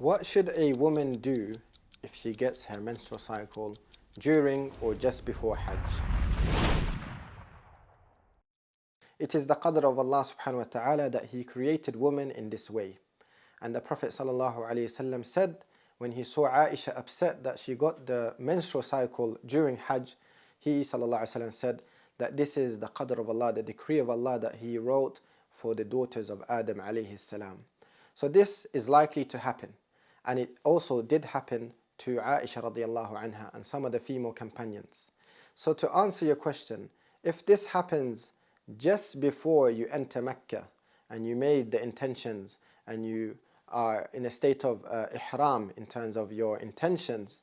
What should a woman do if she gets her menstrual cycle during or just before Hajj? It is the qadr of Allah subhanahu wa ta'ala that He created women in this way. And the Prophet sallallahu alaihi wasallam said, when he saw Aisha upset that she got the menstrual cycle during Hajj, he sallallahu alaihi wasallam said that this is the qadr of Allah, the decree of Allah that He wrote for the daughters of Adam alayhi salam. So this is likely to happen. And it also did happen to Aisha radiallahu anha and some of the female companions. So to answer your question, if this happens just before you enter Mecca and you made the intentions and you are in a state of ihram in terms of your intentions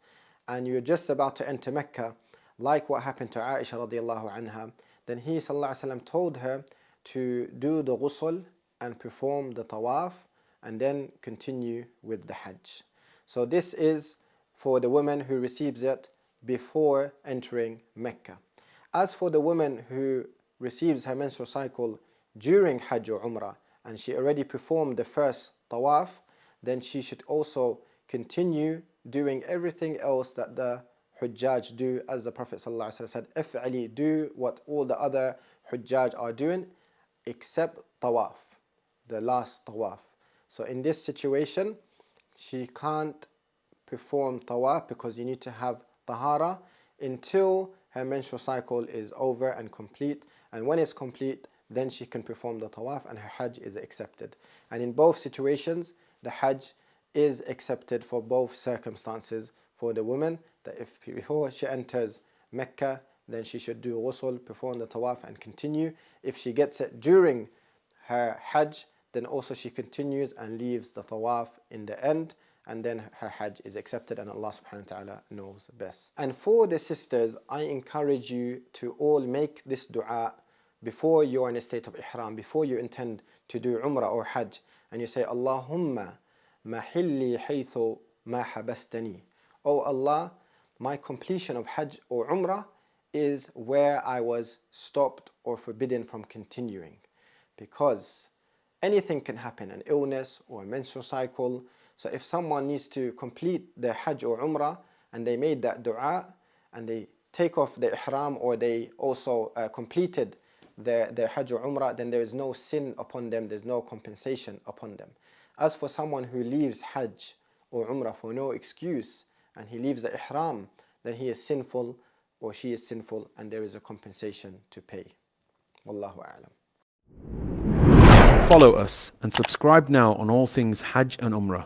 and you're just about to enter Mecca, like what happened to Aisha radiallahu anha, then he sallallahu alaihi wasallam told her to do the ghusl and perform the tawaf and then continue with the Hajj. So this is for the woman who receives it before entering Mecca. As for the woman who receives her menstrual cycle during Hajj or Umrah and she already performed the first tawaf, then she should also continue doing everything else that the Hujjaj do, as the Prophet ﷺ said, "If'ali," do what all the other Hujjaj are doing except tawaf, the last tawaf. So in this situation, she can't perform tawaf because you need to have tahara until her menstrual cycle is over and complete. And when it's complete, then she can perform the tawaf and her Hajj is accepted. And in both situations, the Hajj is accepted for both circumstances. For the woman, that if before she enters Mecca, then she should do ghusl, perform the tawaf and continue. If she gets it during her Hajj, then also she continues and leaves the tawaf in the end, and then her Hajj is accepted and Allah subhanahu wa ta'ala knows best. And for the sisters, I encourage you to all make this dua before you are in a state of ihram, before you intend to do Umrah or Hajj, and you say, Allahumma mahilli haythu ma habastani. Oh Allah, my completion of Hajj or Umrah is where I was stopped or forbidden from continuing. Because anything can happen, an illness or a menstrual cycle. So if someone needs to complete their Hajj or Umrah and they made that dua and they take off the ihram or they also completed their Hajj or Umrah, then there is no sin upon them, there's no compensation upon them. As for someone who leaves Hajj or Umrah for no excuse and he leaves the ihram, then he is sinful or she is sinful and there is a compensation to pay. Wallahu a'lam. Follow us and subscribe now on all things Hajj and Umrah.